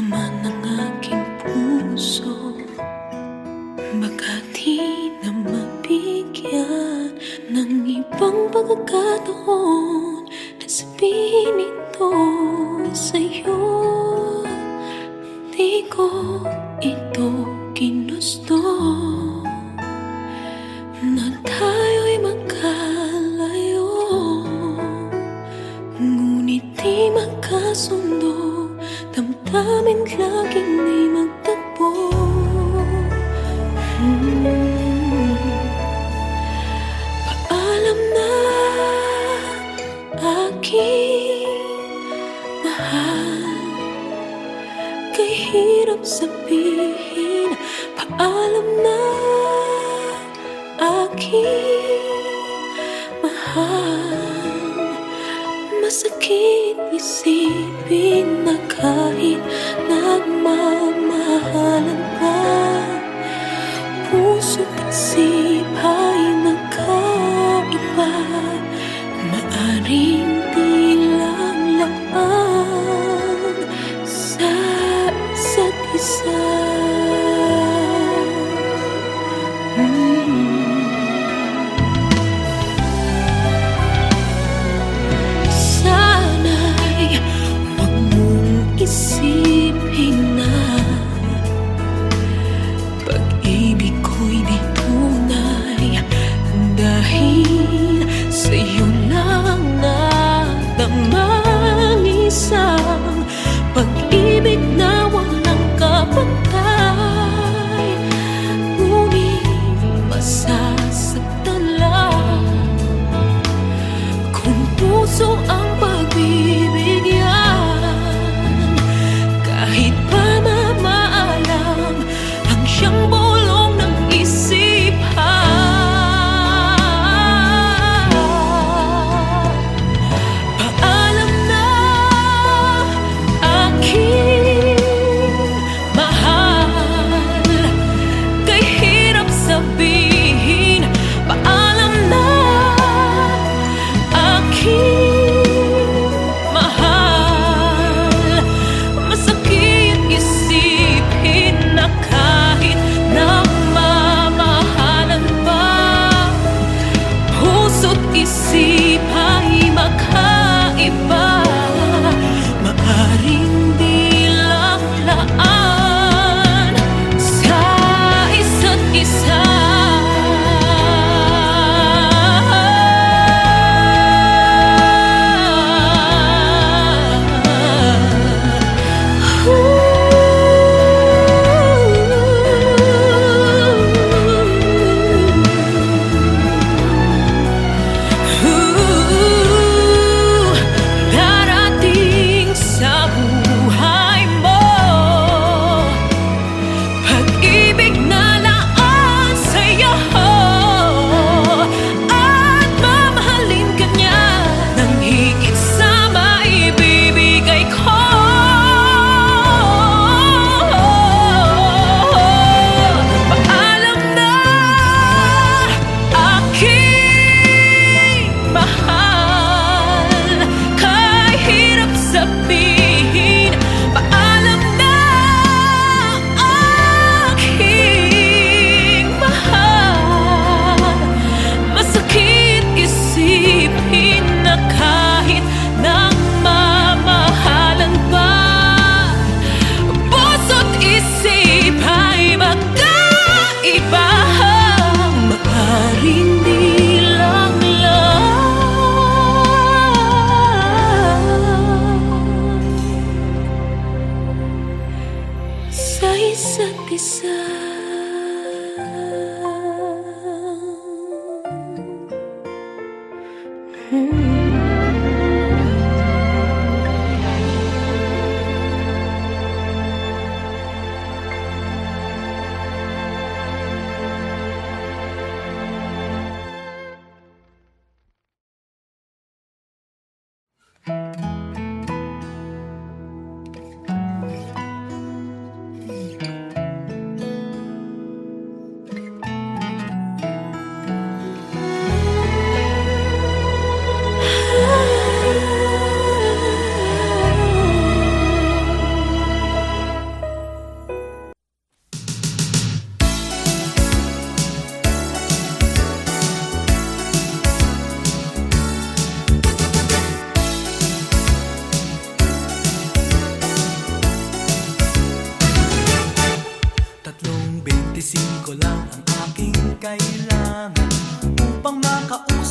laman ng aking puso. Baka di na mabigyan ng ibang pagkakataon na sabihin ito sa'yo. Di ko ito ginusto na tayo'y magkalayo, ngunit di magkasundo, damdamin laging di magtagpo. Paalam na aking mahal, kay hirap sabihin. Paalam na aking mahal, masakit isipin na kahit nagmamahalan pa, puso't isip ay magkaiba. Maaring di lang laan sa isa't isa. Sana'y huwag mong isipin na pag-ibig ko'y di tunay, dahil sa'yo lang nadamang isang pag-ibig na walang kapantay. Ngunit masasaktan lang kung puso ang pagbibigyan, kahit pa mamaalam ang siyang bulong ng isipan. Paalam na aking mahal, kay hirap sabihin. Paalam na aking mahal, masakit isipin na kahit nagmamahalan pa, puso't isip ay magkaiba. Maaring di lang laan sa isa't isa. Darating sa buhay mo pag-ibig na laan sa'yo, at mamahalin ka niya nang higit sa maibibigay ko. Paalam na aking mahal, kay hirap sabihin. Paalam na aking mahal, masakit isipin na kahit nagmamahalan pa, puso't isip ay magkaiba. Maaring di lang laan sa isa't isa.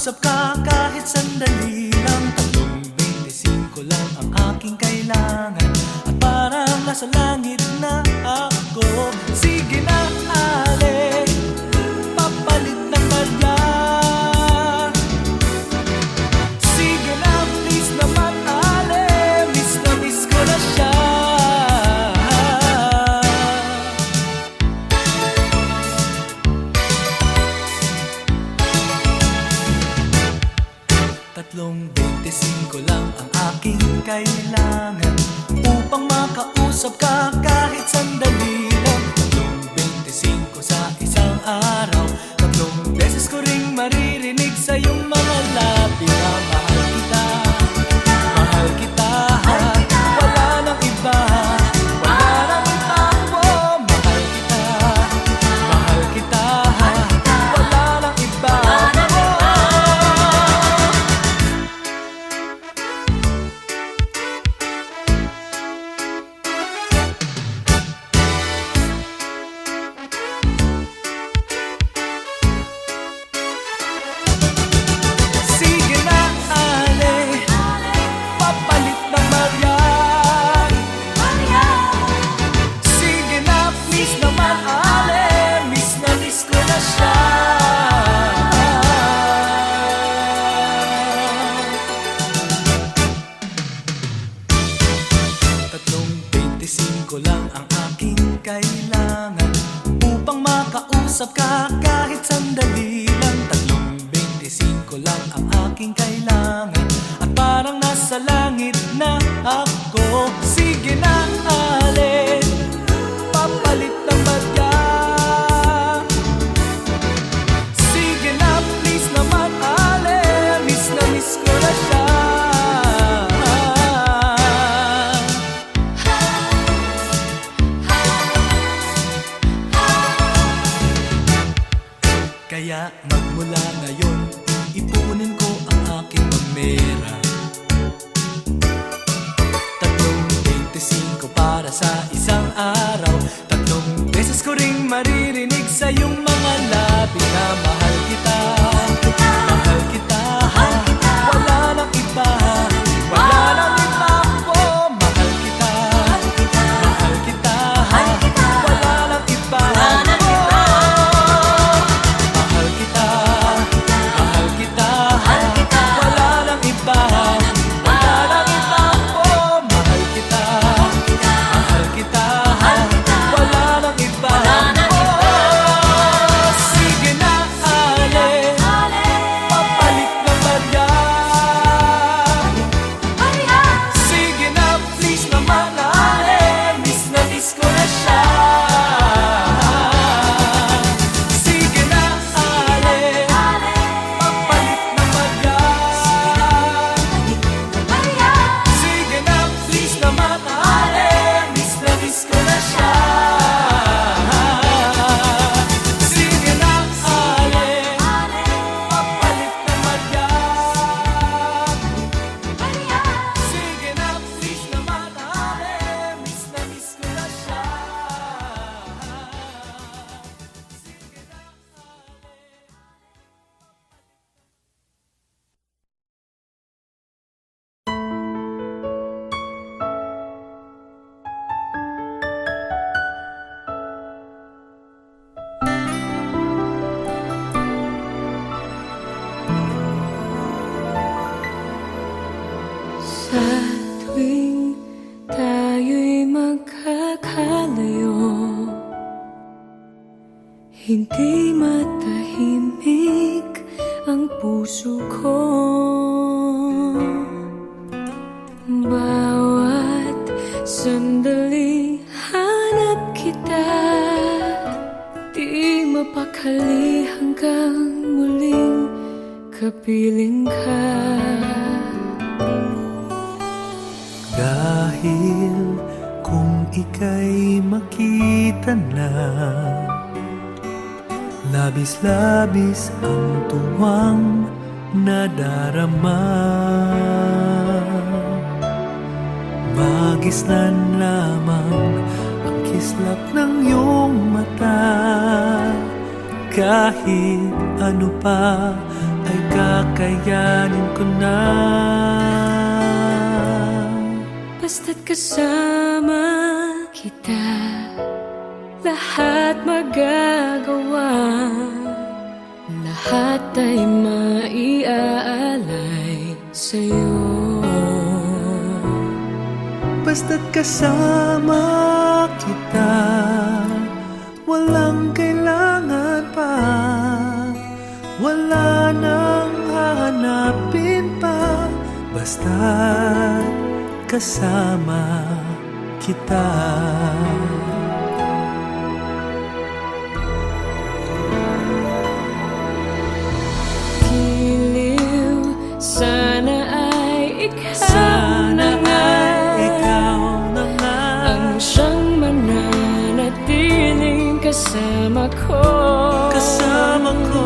makausap ka kahit sandali lang. 3.25 lang ang aking kailangan, at parang nasa langit na ako. Sige na, ale, papalit ng barya. Sige na, please naman, ale, miss na miss ko na siya. 3.25 lang ang aking kailangan upang makausap ka kahit sandali lang. 3.25 sa isang araw, 3 beses ko ring maririnig sa iyong mga labi na mahal kita, mahal kita, wala nang iba, wala nang iba, oh, mahal kita, mahal kita, wala nang iba. Sige na, ale, papalit ng barya. Sige na, please naman, ale, miss na miss ko na siya. 3.25 lang ang aking kailangan upang makausap ka kahit sandali lang. 3.25 lang ang aking kailangan, at parang nasa langit na ako. Sige na, ale, papalit ng barya. Sige na, please naman, ale, miss na miss ko na siya. Kaya magmula ngayon, ipunin ko ang aking pamera. 3.25 para sa isang araw, 3 beses ko ring maririnig sa iyong mga labi na mahal kita, mahal kita, wala nang iba, wala nang iba, oh, mahal kita, mahal kita, wala nang iba, oh, mahal kita, mahal kita, wala nang iba, wala nang iba, oh, mahal kita, mahal kita, wala nang iba, oh. Sige na, ale, papalit ng barya. Sige na, please naman, ale, miss na miss ko na siya. Sige na, ale, papalit ng barya. Sige na, please naman, ale, miss na miss ko na siya. Sige na, ale, papalit ng barya. Sige na, please naman, ale, miss na miss ko na siya. Sige na, Sa tuwing tayo'y magkakalayo, hindi matahimik ang puso ko. Bawat sandali hanap kita, di mapakali hanggang muling kapiling ka. dahil kung ika'y makita na, labis-labis ang tuwang nadarama. Magisnan lamang ang kislap ng iyong mata. Kahit ano pa ay kakayanin ko na. Basta't kasama kita, lahat magagawa. Lahat ay maiaalay sa'yo. Basta't kasama kita, walang kailangan pa. Wala nang hahanapin pa. Basta't kasama kita. Giliw, sana ay ikaw Sana na nga ay ikaw na nga ang siyang mananatiling kasama ko. kasama ko.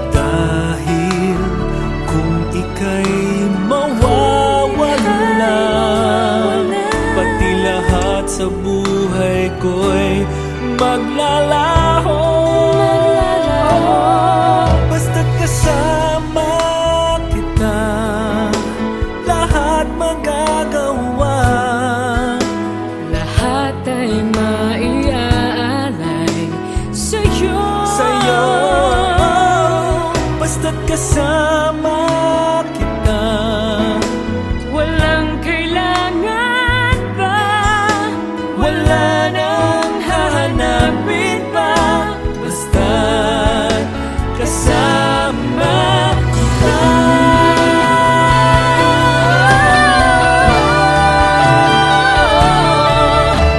Dahil kung ika'y mawawala, pati lahat sa buhay ko'y maglalaho. Basta't kasama kita, lahat magagawa. Lahat ay maiaalay sa'yo. Sa'yo, basta't kasama kita, Walang kailangan pa, wala nang hahanapin pa. Basta't kasama kita.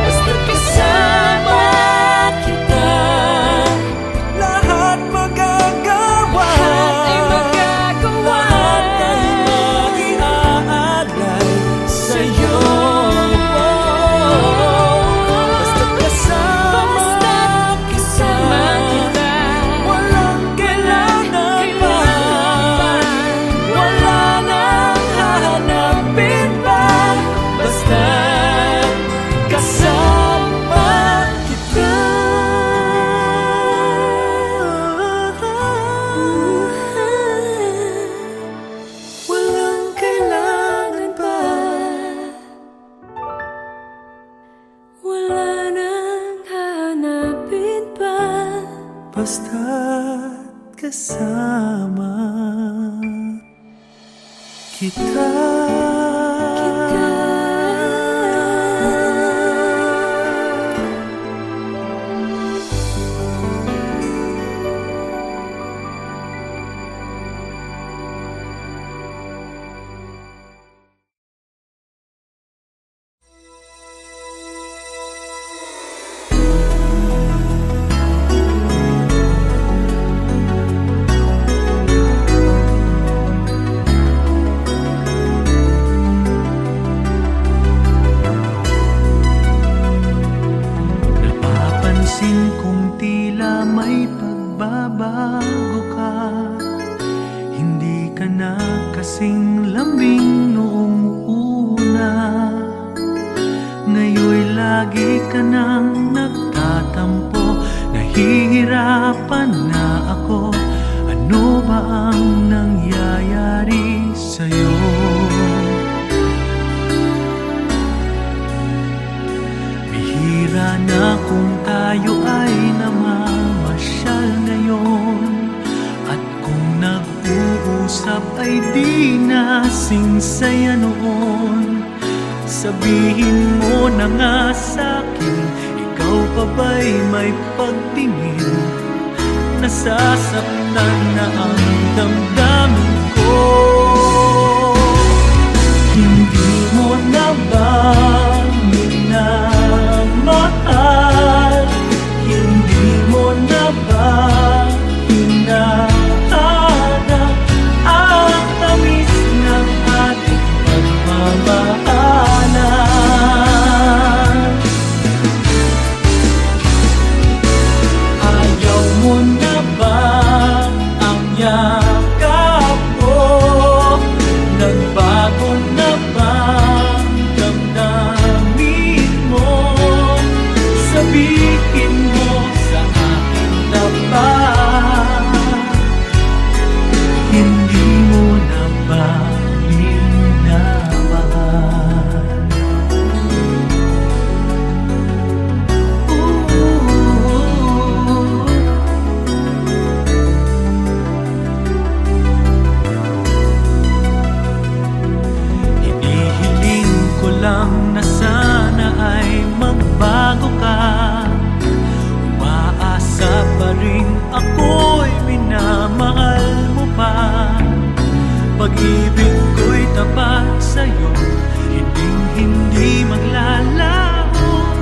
Basta't kasama kita, lahat magagawa. lahat ay magagawa. Lahat ay maiaalay sa'yo. Basta't kasama Kasama kita, walang kailangan pa. Wala nang hahanapin pa. Basta't kasama kita. Walang kailangan pa. wala nang hanapin pa. Basta't kasama kita. Napapansin kong tila may pagbabago ka. Hindi ka na kasing lambing noong una. Ngayon'y lagi ka nang nagtatampo. Nahihirapan na ako. Ano ba ang nangyayari sa'yo? Bihira na kung tayo ay namamasyal ngayon. At kung nag-uusap ay di nasing saya noon. Sabihin mo na nga sa'kin, ikaw pa ba'y may pagtingin? Nasasaktan na ang damdamin ko. Hindi mo na ba minamahal? Hindi mo na ba hinahanap ang tamis ng ating pagmamahalan? Ayaw mo na ba ang yakap ko? pag-ibig ko'y tapat sa'yo, hindi maglalaho.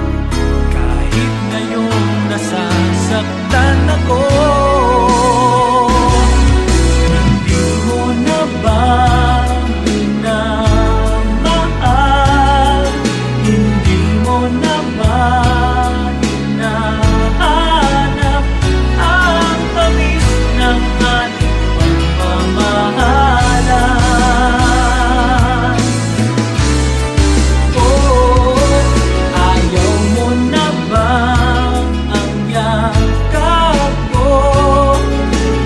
Kahit ngayon nasasaktan ako, hindi mo na ba minamahal? Hindi mo na ba hinahanap ang tamis ng ating pagmamahalan? Oh, ayaw mo na bang ang yakap ko?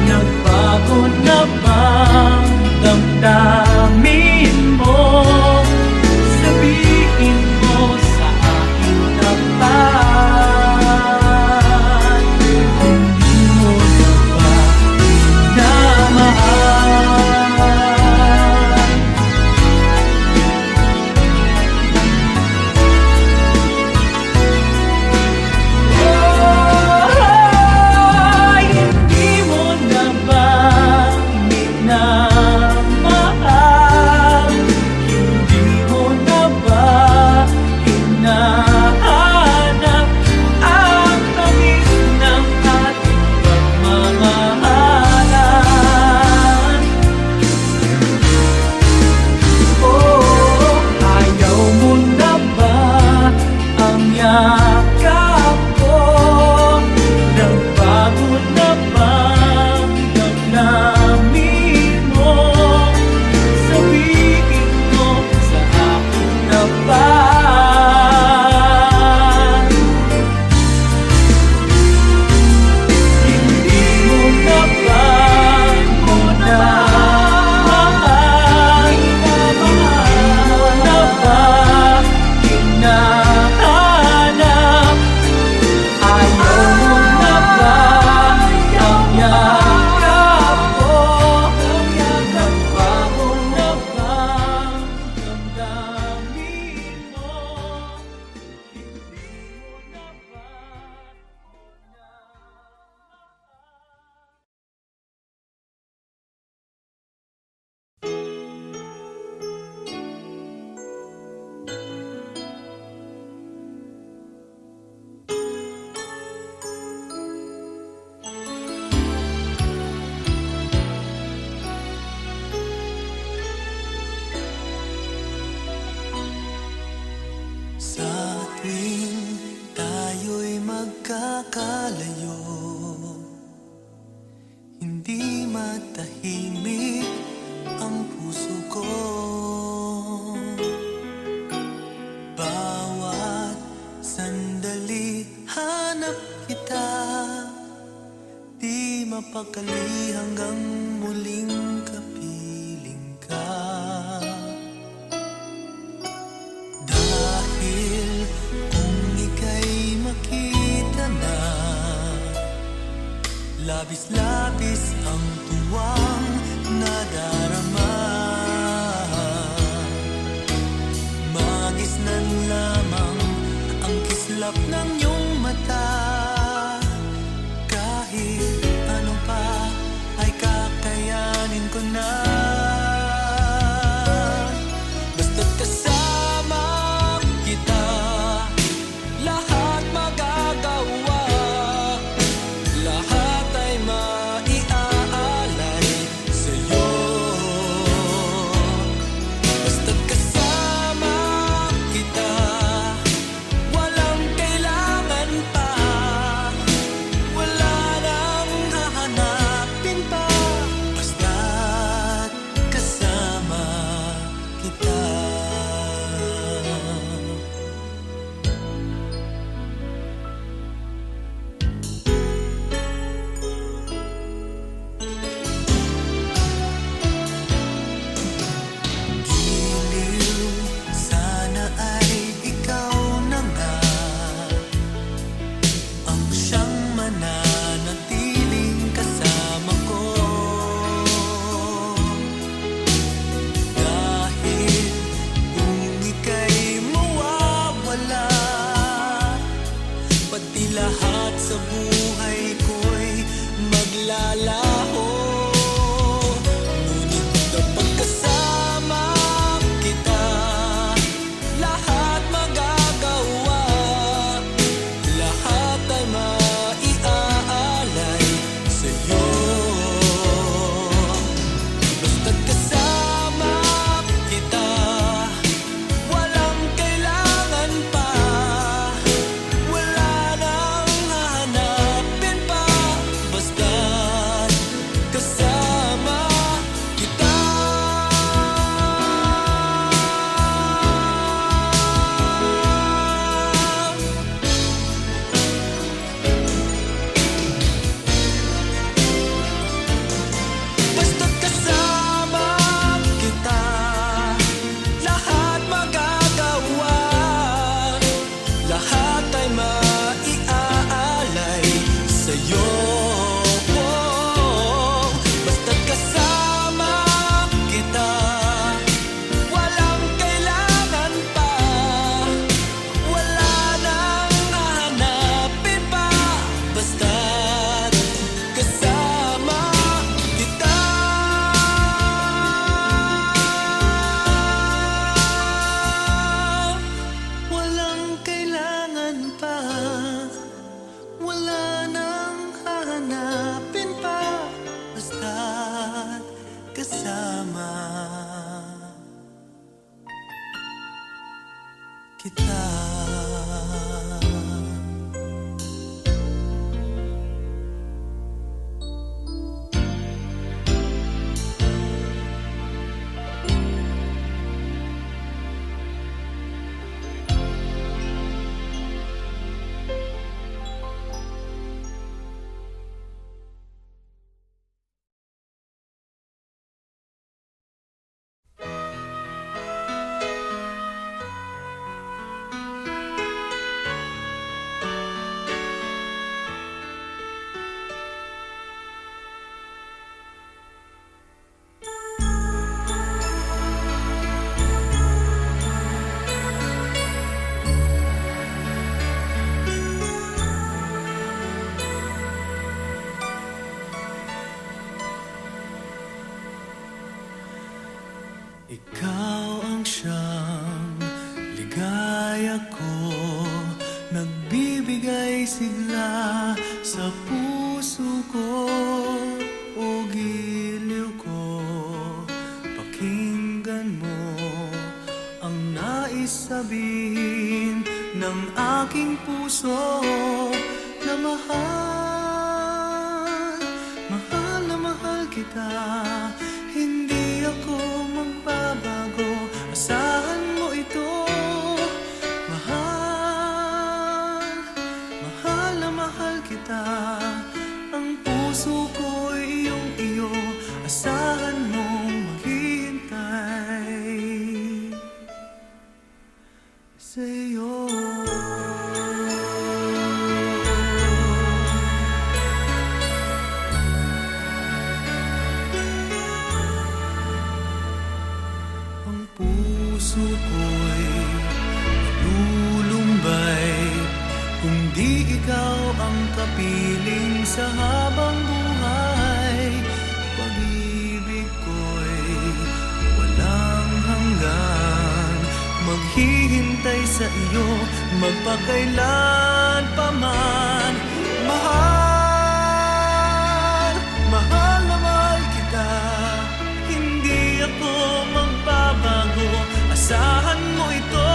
Nagbago na bang damdamin mo? Sabihin mo sa aking tapat, hindi mo na ba minamahal? Hindi mo na ba minamahal? Hindi mo na ba hinahanap ang tamis ng ating pagmamahalan? Oh, ayaw mo na ba ang yakap ko? Nagbago na bang damdamin mo? Sabihin mo sa aking tapat, hindi mo na ba minamahal? Hindi mo na ba hinahanap? Ayaw mo na ba ang yakap ko? Nagbago na bang damdamin mo? Hindi mo na ba sa tuwing tayo'y magkakalayo? Hindi matahimik ang puso ko. Bawat sandali hanap kita, di mapakali hanggang muling kapiling ka. Dahil kung ika'y makita na, labis-labis ang tuwang nadarama. Magisnan lamang ang kislap ng iyong mata. Kahit ano pa ay kakayanin ko na. Basta't kasama kita, lahat magagawa. Lahat ay maiaalay sa'yo. Basta't kasama kita, walang kailangan nagbibigay sigla sa puso ko o giliw ko. Pakinggan mo ang nais sabihin ng aking puso na mahal, mahal na mahal kita. Hindi ako magbabago, asahan mo ito. Mahal, mahal na mahal kita. Ang puso ko'y iyong iyo, asahan mong maghihintay sa'yo. Ang puso ko'y lulumbay kung di ikaw ang kapiling sa habang buhay. Pag-ibig ko'y walang hanggan, maghihintay sa iyo magpakailan pa man. Mahal, mahal na mahal kita. Hindi ako magbabago, asahan mo ito.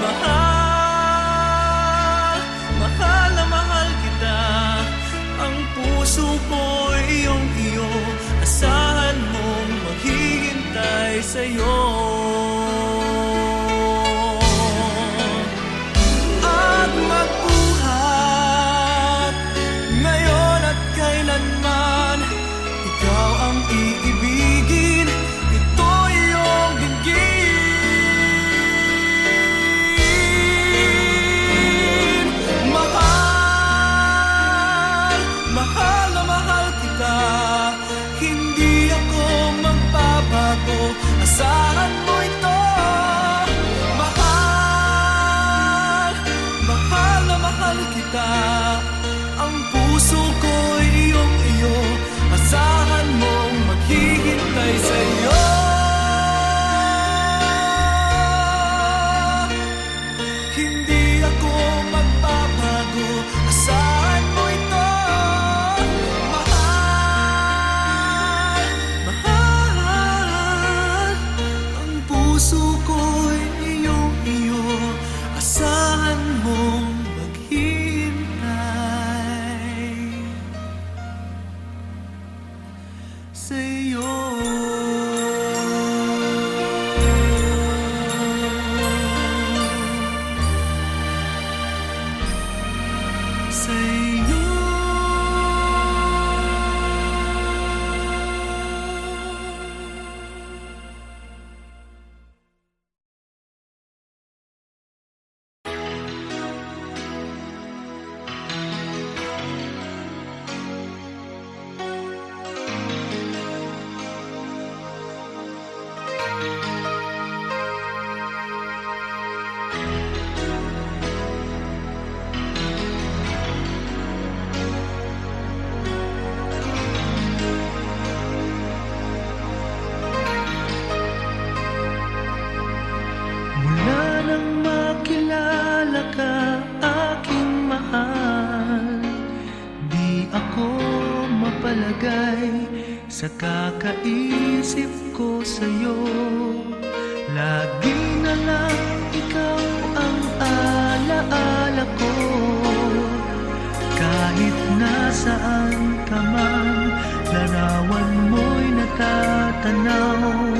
Mahal, mahal na mahal kita. Ang puso ko'y iyong iyo, asahan mong maghihintay sa'yo. At magbuhat ngayon at kailanman, ikaw ang iibigin, ito iyong dinggin. Mahal, mahal na mahal kita. Hindi ako magbabago, asahan mo ito. Mahal, mahal na mahal kita. Ang puso ko'y iyong iyo, asahan mong maghihintay sa'yo. Hindi ako magbabago, asahan mo ito. Mahal, mahal. Ang puso ko'y iyong iyo, asahan mong maghihintay sa'yo. Sa'yo. Mula nang makilala ka, aking mahal, di ako mapalagay sa kakaisip ko sa'yo. Lagi na lang ikaw ang alaala ko. Kahit nasaan ka man, larawan mo'y natatanaw.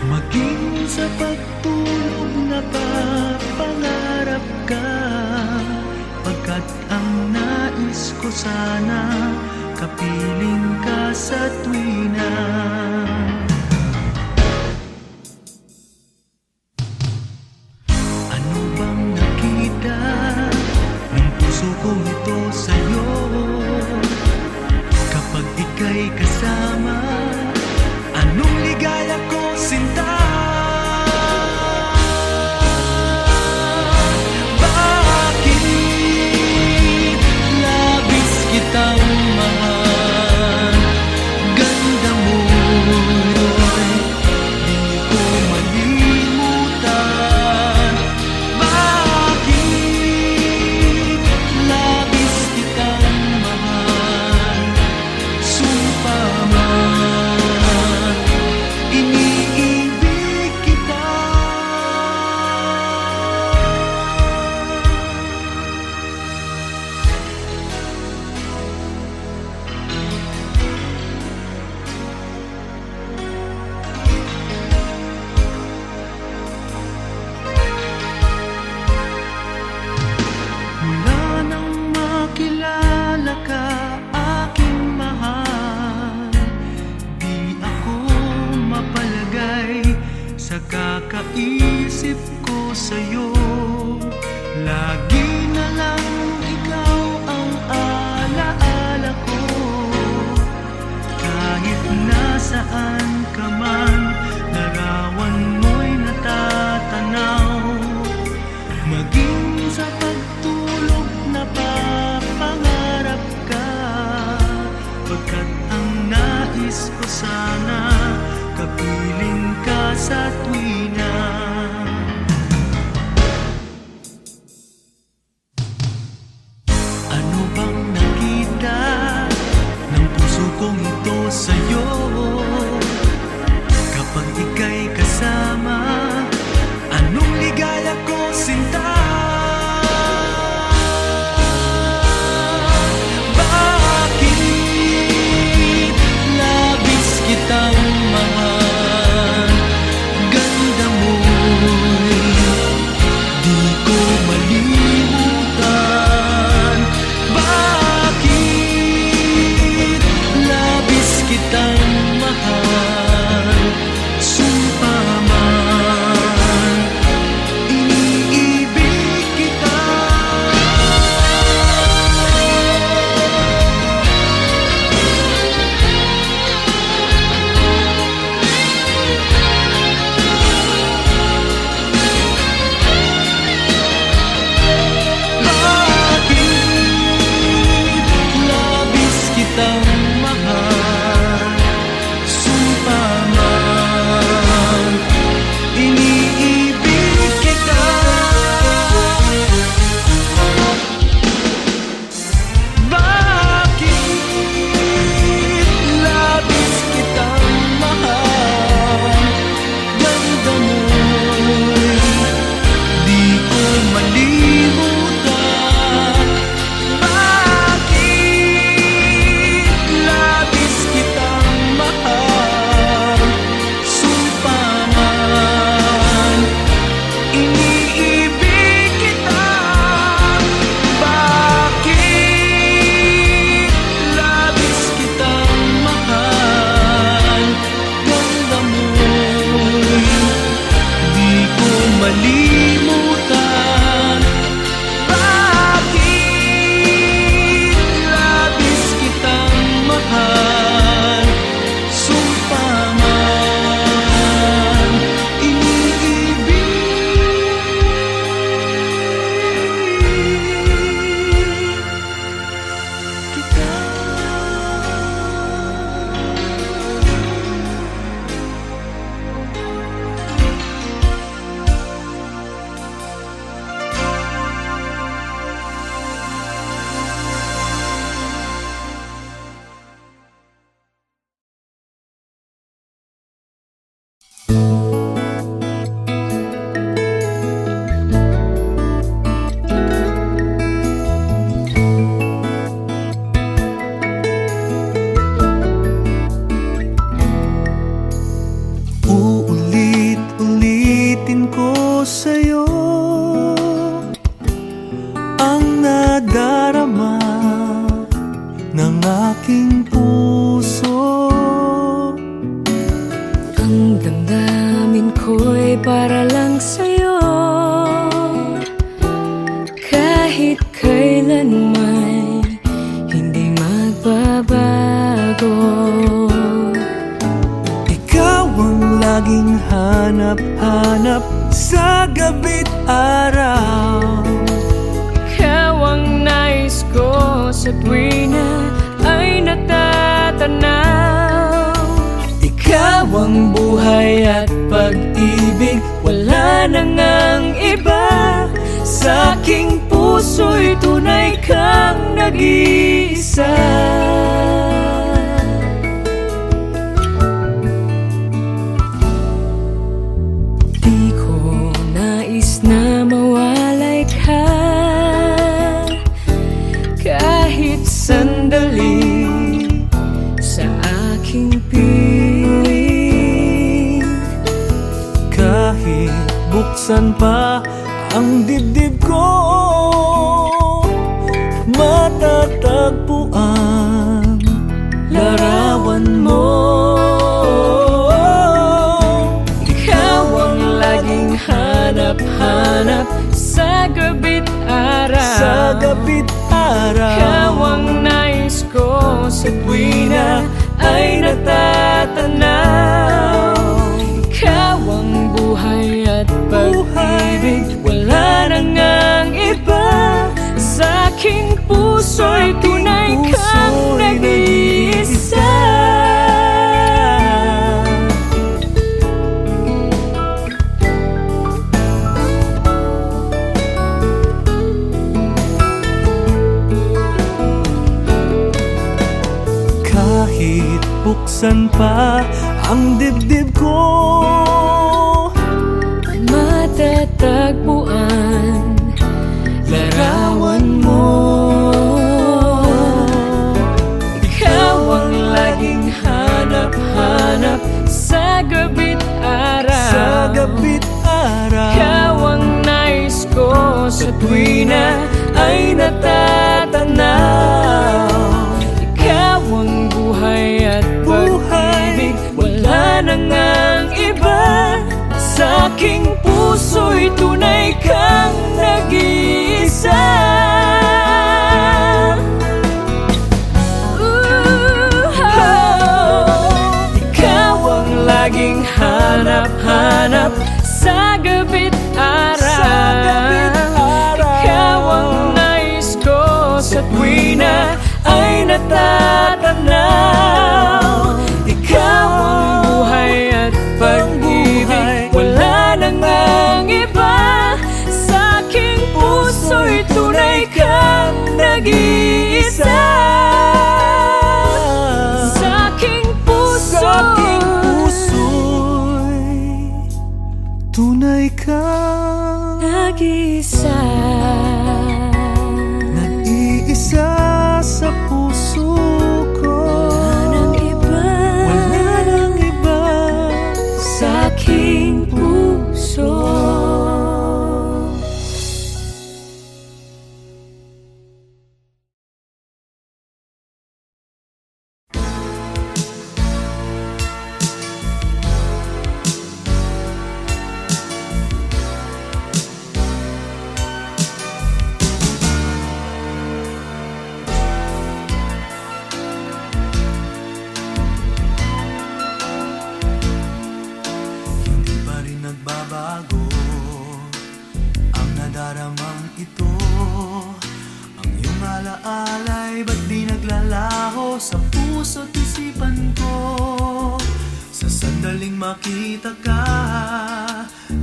Maging sa pagtulog napapangarap ka, pagkat ang nais ko sana kapiling ka sa tuwina. Ano bang nakita ng puso kong ito sa'yo? Kapag ika'y kasama, anong ligaya ko, sinta? Bakit labis kitang mahal? Ganda Lagi na lang ikaw ang alaala ko. Kahit nasaan ka man, larawan mo'y natatanaw. Maging sa pagtulog napapangarap ka, pagkat ang nais ko sana kapiling ka sa tuwina. Ano bang nakita ng puso kong ito sa'yo? Kapag ika'y kasama, anong ligaya ko, sinta? Bakit labis kitang mahal? Ganda mo'y di ko malimutan. Bakit labis kitang mahal? Sumpa man, iniibig kita. Bakit labis kitang mahal? Sumpa man, iniibig kita. Bakit labis kitang mahal? Ganda mo'y di ko malimutan. Bakit labis kitang mahal? Sumpa man, iniibig kita. Bakit labis kitang mahal? Ganda mo'y di ko malimutan. Bakit labis kitang mahal? Sumpa man, iniibig kita. Uulit-ulitin ko sa'yo ang nadarama ng aking puso. Ang damdamin ko'y para lang sa'yo. Kahit kailan may hindi magbabago. Ikaw ang laging hanap-hanap sa gabi't araw. Ikaw ang nais ko sa tuwina ay natatanaw. Ikaw ang buhay at pag-ibig, wala nang ang iba. Sa aking puso'y tunay kang nag-iisa. Di ko nais na mawalay ka kahit sandali sa aking piling. Kahit buksan pa ang dibdib ko, matatagpuan larawan mo. Ikaw ang laging hanap-hanap sa gabi't Ikaw ang nais ko sa tuwina ay natatanaw. Ikaw ang buhay at pag-ibig, wala nang ang iba. Sa aking puso'y tunay kang nag-iisa. Kahit buksan pa ang dibdib ko, matatagpuan larawan mo. Ikaw ang laging hanap-hanap sa gabi't araw. sa gabit araw. Ikaw ang nais ko sa tuwina ay natatanaw. Ikaw ang buhay at pag-ibig, wala nang ang iba. Sa aking puso'y tunay kang nag-iisa. Ikaw ang laging hanap-hanap sa gabi't araw. Ikaw ang nais ko sa tuwina ay natatanaw. Ikaw ang buhay at pag-ibig, wala nang ang iba. Sa aking puso'y tunay kang nag-iisa. Sa aking puso'y tunay kang nag-iisa. nag-iisa sa puso ko. Wala nang iba. Wala nang iba. Sa aking puso. Hindi pa rin nagbabago ang nadaramang ito. Ang iyong alaala'y ba't di naglalaho sa puso't isipan ko? Sa sandaling makita ka,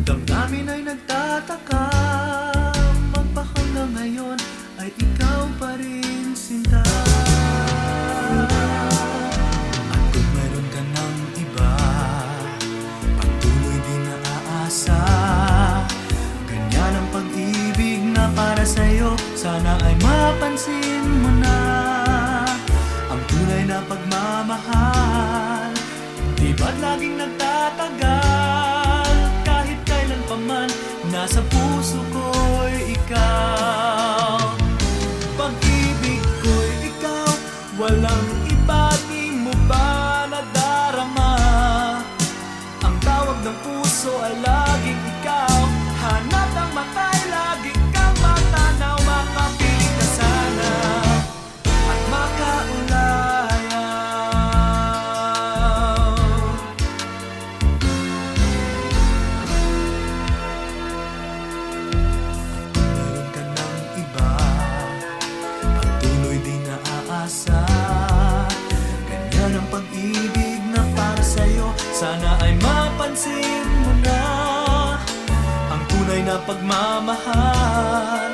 damdamin ay nagtataka. Magpahanggang ngayon ay ikaw pa rin, sinta. At kung mayroon ka ng iba, patuloy din naaasa. Ganyan ang pag-ibig na para sa'yo, sana ay mapansin mo na. Ang tunay na pagmamahal, di ba't laging nagtatagal? Kahit kailan pa man, nasa puso ko'y ikaw. Pag-ibig ko'y ikaw, walang iba. Di mo ba nadarama? Ang tawag ng puso ay laging ikaw. Hanap ng mata'y laging kang matanaw. Makapiling ka sana at makaulayaw. Meron ka ng iba, patuloy din naaasa. Ganyan ang pag-ibig na para sa'yo, sana ay mapansin mo na. Ang tunay na pagmamahal,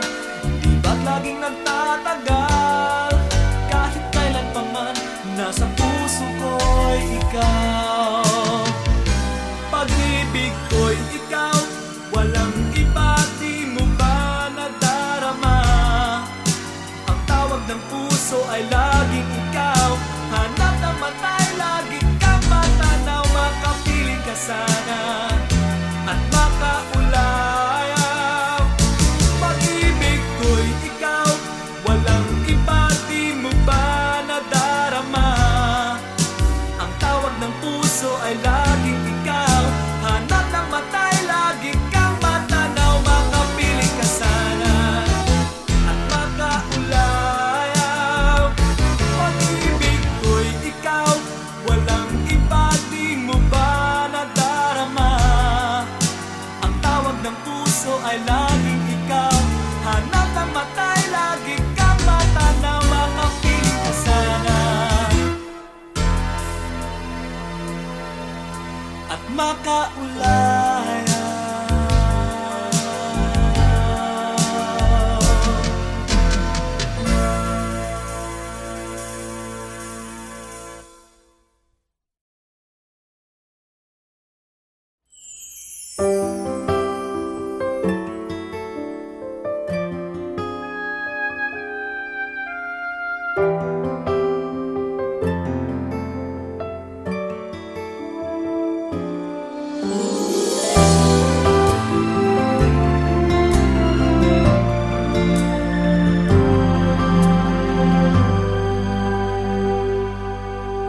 di ba't laging nagtatagal? Kahit kailan pa man, nasa puso ko'y ikaw. Pag-ibig ko'y ikaw, walang iba. Di mo ba nadarama? Ang tawag ng puso ay laging ikaw. Hanap ng mata'y laging kang matanaw. Makapiling ka sana at makaulayaw. Pag-ibig ko'y ikaw, walang iba. Di mo ba nadarama? Ang tawag ng magkakaulayan.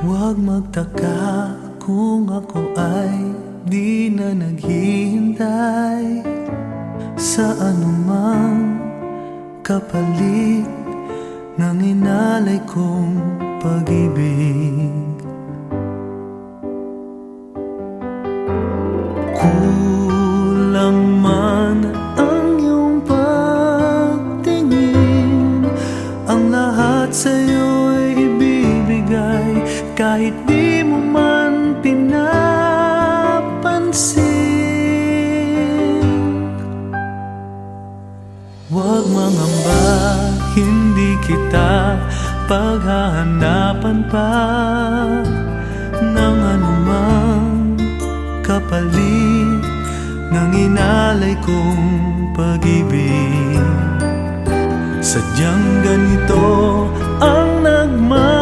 Huwag magtaka kung ako ay di na naghihintay sa anumang kapalit ng inalay kong pag-ibig. Kulang man ang iyong pagtingin, ang lahat sa'yo'y ibibigay kahit di mo man pinapansin. Huwag mangamba, hindi kita paghahanapan pa ng anumang kapalit ng inalay kong pag-ibig. Sadyang ganito ang nagmamahal,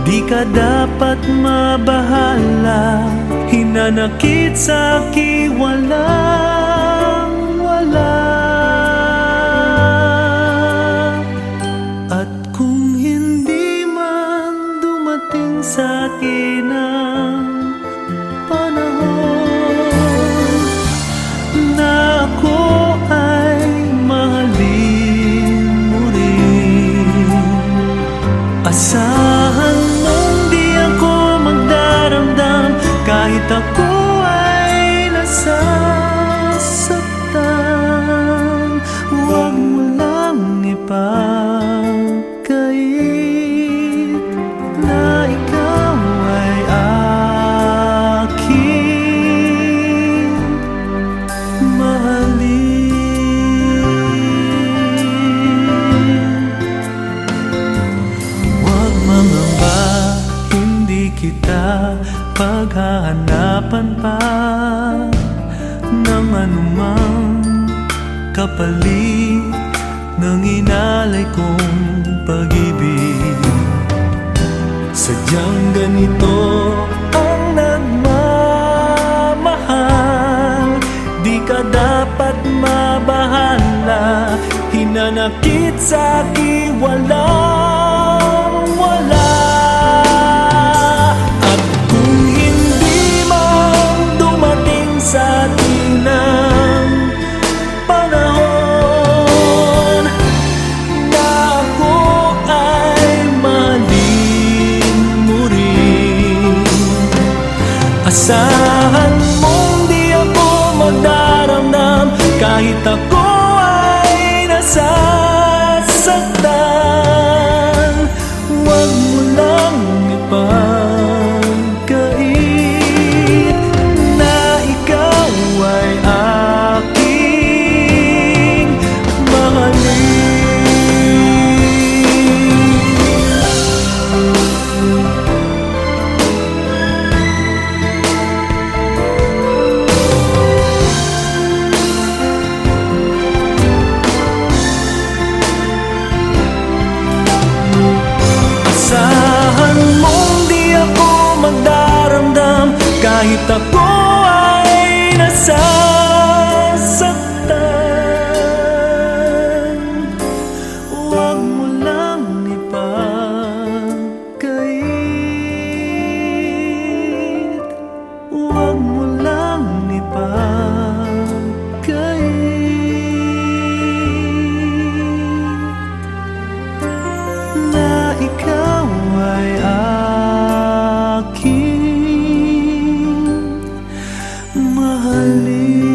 di ka dapat mabahala, hinanakit sa akin walang wala. At kung hindi man dumating sa akin ang panahon na ako ay mahalin mo rin, asahan mong di ako magdaramdam kahit ako ay nasasaktan. Huwag mo lang ipagkait na ikaw ay aking mahalin. Huwag mangamba, hindi kita paghahanapan pa ng anumang kapalit ng inalay kong pag-ibig. Sadyang ganito ang nagmamahal, di ka dapat mabahala, hinanakit sa akin walang wala. At kung hindi man dumating sa atin ang panahon na ako ay mahalin mo rin, asahan mong di ako magdaramdam kahit ako ay nasasaktan. Huwag mo lang ipagkait na ikaw ay aking mahalin. Asahan mong di ako magdaramdam kahit ako ay nasasaktan. Huwag mo lang ipagkait, huwag mo lang ipagkait na ikaw ay aking mahalin.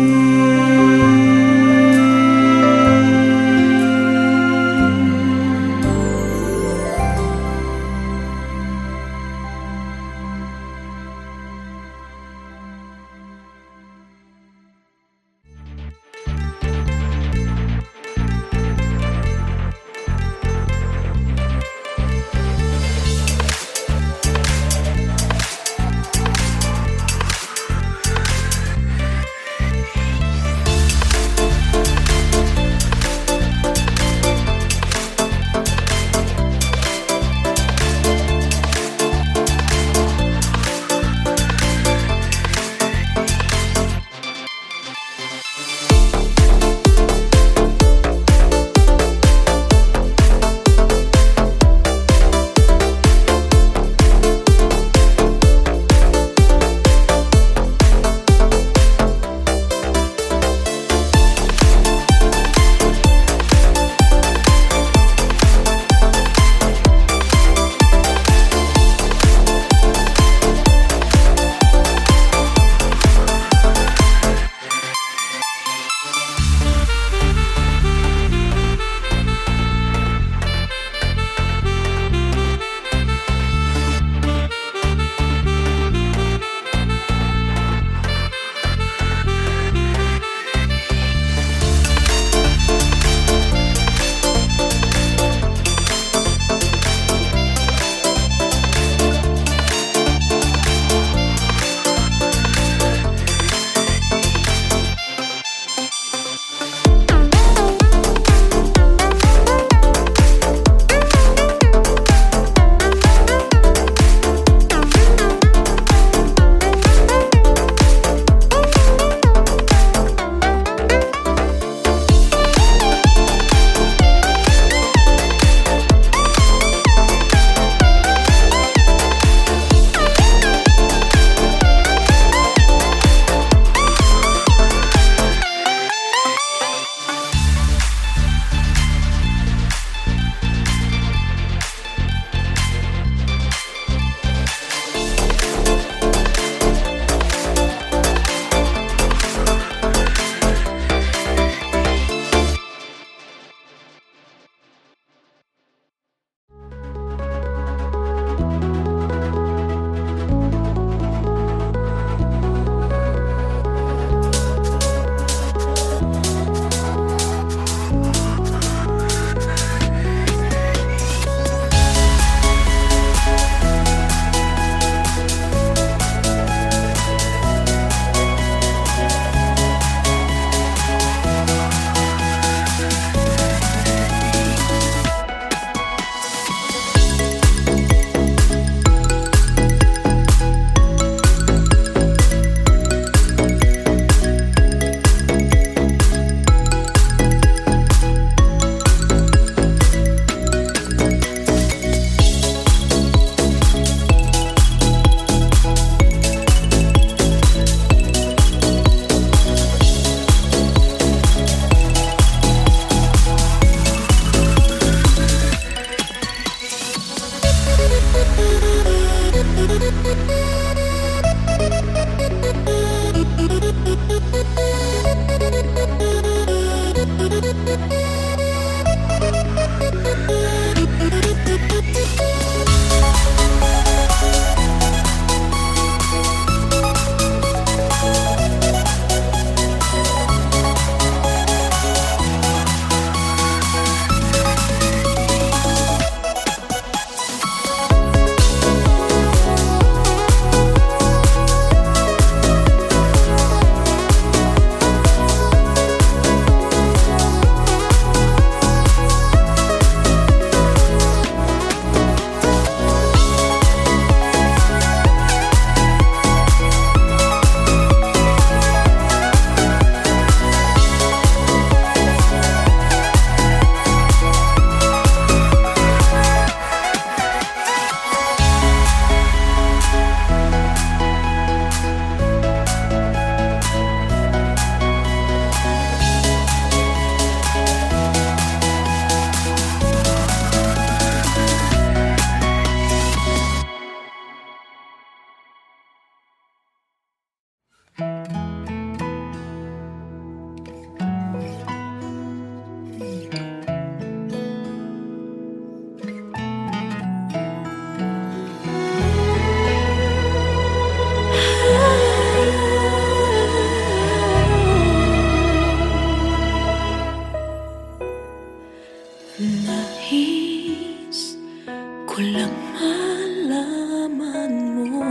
ko lang malaman mo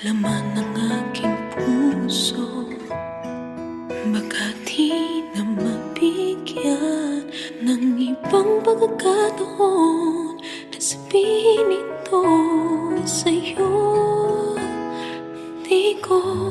laman ng aking puso. Baka di na mabigyan ng ibang pagkakataon na sabihin ito sa'yo. Di ko